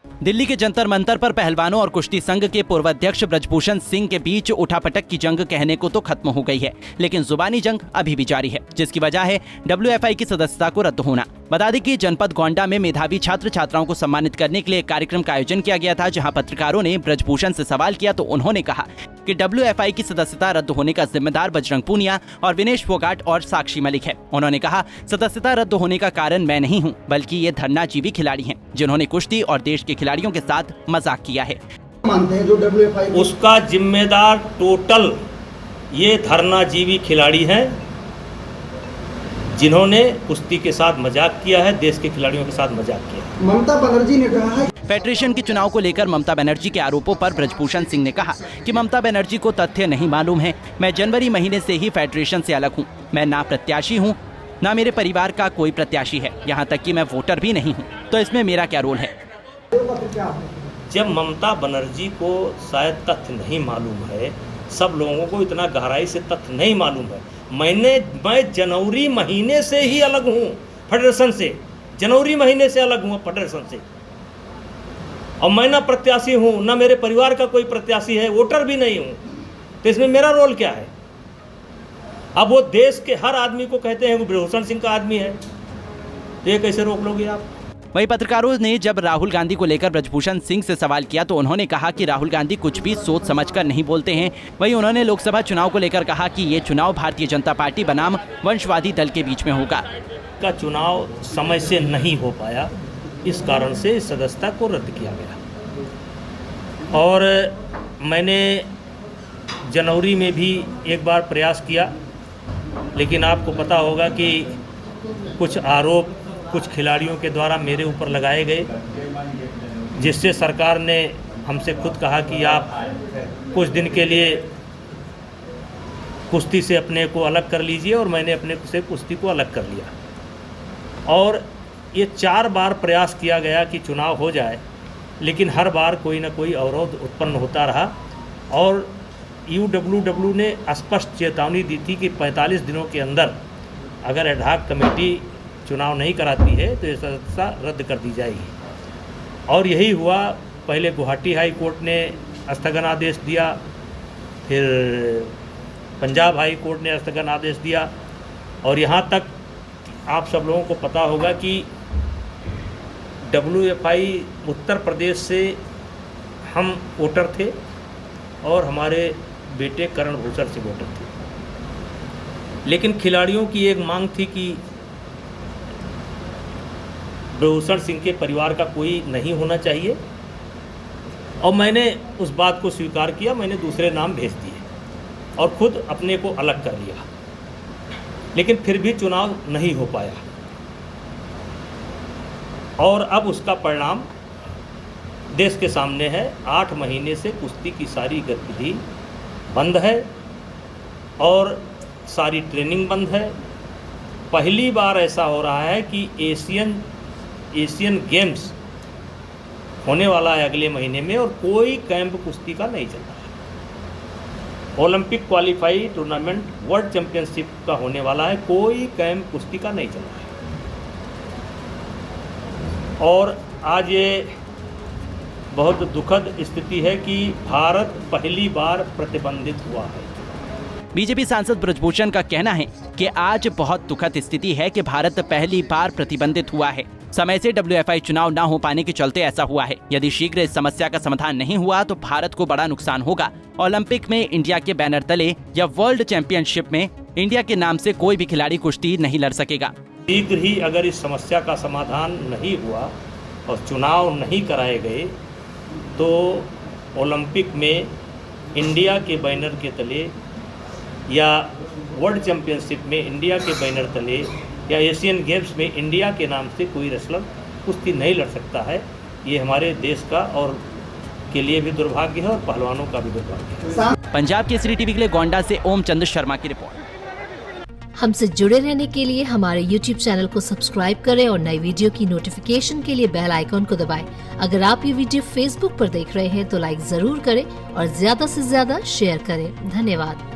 दिल्ली के जंतर मंतर पर पहलवानों और कुश्ती संघ के पूर्व अध्यक्ष ब्रजभूषण सिंह के बीच उठापटक की जंग कहने को तो खत्म हो गई है, लेकिन जुबानी जंग अभी भी जारी है, जिसकी वजह है WFI की सदस्यता को रद्द होना। बता दें कि जनपद गोंडा में मेधावी छात्र छात्राओं को सम्मानित करने के लिए एक कार्यक्रम का आयोजन किया गया था, जहां पत्रकारों ने ब्रजभूषण से सवाल किया तो उन्होंने कहा कि WFI की सदस्यता रद्द होने का जिम्मेदार बजरंग पूनिया और विनेश फोगाट और साक्षी मलिक है। उन्होंने कहा, सदस्यता रद्द होने का कारण मैं नहीं हूँ, बल्कि ये धरनाजीवी खिलाड़ी हैं, जिन्होंने कुश्ती और देश के खिलाड़ियों के साथ मजाक किया है। मानते हैं जो WFI उसका जिम्मेदार टोटल ये धरनाजीवी खिलाड़ी हैं, जिन्होंने कुश्ती के साथ मजाक किया है, देश के खिलाड़ियों के साथ मजाक किया है। ममता बनर्जी ने कहा है फेडरेशन के चुनाव को लेकर ममता बनर्जी के आरोपों पर ब्रजभूषण सिंह ने कहा कि ममता बनर्जी को तथ्य नहीं मालूम है। मैं जनवरी महीने से ही फेडरेशन से अलग हूँ। मैं ना प्रत्याशी हूँ, ना मेरे परिवार का कोई प्रत्याशी है, यहाँ तक कि मैं वोटर भी नहीं हूँ, तो इसमें मेरा क्या रोल है। जब ममता बनर्जी को शायद तथ्य नहीं मालूम है, सब लोगों को इतना गहराई से तथ्य नहीं मालूम है। मैं जनवरी महीने से ही अलग हूँ फेडरेशन से, जनवरी महीने से अलग हूँ फेडरेशन से, और मैं ना प्रत्याशी हूँ, ना मेरे परिवार का कोई प्रत्याशी है, वोटर भी नहीं हूँ, तो इसमें मेरा रोल क्या है। अब वो देश के हर आदमी को कहते हैं वो ब्रजभूषण सिंह का आदमी है, तो ये कैसे रोक लोगे आप। वहीं पत्रकारों ने जब राहुल गांधी को लेकर ब्रजभूषण सिंह से सवाल किया तो उन्होंने कहा कि राहुल गांधी कुछ भी सोच समझकर नहीं बोलते हैं। वहीं उन्होंने लोकसभा चुनाव को लेकर कहा कि ये चुनाव भारतीय जनता पार्टी बनाम वंशवादी दल के बीच में होगा। का चुनाव समय से नहीं हो पाया, इस कारण से सदस्यता को रद्द किया गया। और मैंने जनवरी में भी एक बार प्रयास किया, लेकिन आपको पता होगा कि कुछ आरोप कुछ खिलाड़ियों के द्वारा मेरे ऊपर लगाए गए, जिससे सरकार ने हमसे खुद कहा कि आप कुछ दिन के लिए कुश्ती से अपने को अलग कर लीजिए, और मैंने अपने से कुश्ती को अलग कर लिया। और ये 4 बार प्रयास किया गया कि चुनाव हो जाए, लेकिन हर बार कोई ना कोई अवरोध उत्पन्न होता रहा। और UWW ने स्पष्ट चेतावनी दी थी कि 45 दिनों के अंदर अगर एडहॉक कमेटी चुनाव नहीं कराती है तो ये सदस्यता रद्द कर दी जाएगी। और यही हुआ। पहले गुवाहाटी हाई कोर्ट ने स्थगन आदेश दिया, फिर पंजाब हाई कोर्ट ने स्थगन आदेश दिया, और यहाँ तक आप सब लोगों को पता होगा कि WFI उत्तर प्रदेश से हम वोटर थे और हमारे बेटे करण भूषण से वोटर थे। लेकिन खिलाड़ियों की एक मांग थी कि ब्रजभूषण सिंह के परिवार का कोई नहीं होना चाहिए, और मैंने उस बात को स्वीकार किया। मैंने दूसरे नाम भेज दिए और खुद अपने को अलग कर लिया, लेकिन फिर भी चुनाव नहीं हो पाया। और अब उसका परिणाम देश के सामने है। 8 महीने से कुश्ती की सारी गतिविधि बंद है और सारी ट्रेनिंग बंद है। पहली बार ऐसा हो रहा है कि एशियन गेम्स होने वाला है अगले महीने में, और कोई कैंप कुश्ती का नहीं चल रहा है। Olympic qualify tournament world championship का होने वाला है, कोई कैंप कुश्ती का नहीं चल रहा है। और आज ये बहुत दुखद स्थिति है कि भारत पहली बार प्रतिबंधित हुआ है। बीजेपी सांसद ब्रजभूषण का कहना है कि आज बहुत दुखद स्थिति है कि भारत पहली बार प्रतिबंधित हुआ है। समय से WFI चुनाव न हो पाने के चलते ऐसा हुआ है। यदि शीघ्र इस समस्या का समाधान नहीं हुआ तो भारत को बड़ा नुकसान होगा। ओलंपिक में इंडिया के बैनर तले या वर्ल्ड चैंपियनशिप में इंडिया के नाम से कोई भी खिलाड़ी कुश्ती नहीं लड़ सकेगा। शीघ्र ही अगर इस समस्या का समाधान नहीं हुआ और चुनाव नहीं कराए गए तो ओलंपिक में इंडिया के बैनर के तले या वर्ल्ड चैंपियनशिप में इंडिया के बैनर तले या एशियन गेम्स में इंडिया के नाम से कोई रेसलर कुश्ती नहीं लड़ सकता है। ये हमारे देश का और के लिए भी दुर्भाग्य है और पहलवानों का भी दुर्भाग्य है। पंजाब केसरी टीवी के लिए गोंडा से ओम चंद शर्मा की रिपोर्ट। हमसे जुड़े रहने के लिए हमारे YouTube चैनल को सब्सक्राइब करें और नई वीडियो की नोटिफिकेशन के लिए बेल आइकॉन को दबाएं। अगर आप ये वीडियो Facebook पर देख रहे हैं तो लाइक जरूर करें और ज्यादा से ज्यादा शेयर करें। धन्यवाद।